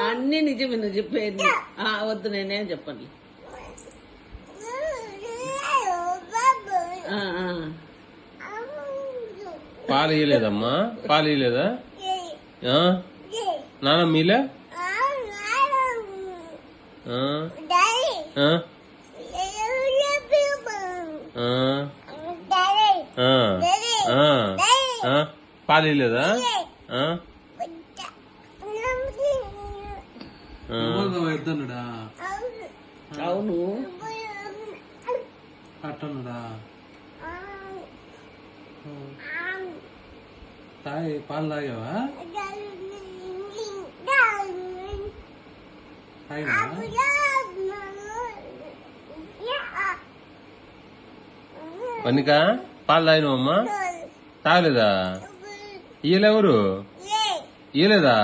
అన్ని నిజమే నువ్వు చెప్పేది. వద్దు నేనేం చెప్పండి. పాలు ఇయ్యలేదమ్మా? పాలు ఇయ్యలేదా? నాన్న మీలే పాలు ఇయ్యలేదా? అవును అట్టనుడా తాగి పాలు తాగావా? వనిక పాలు తాగినవమ్మా? తాగలేదా? ఇయ్యలేవరు? ఇయ్యలేదా?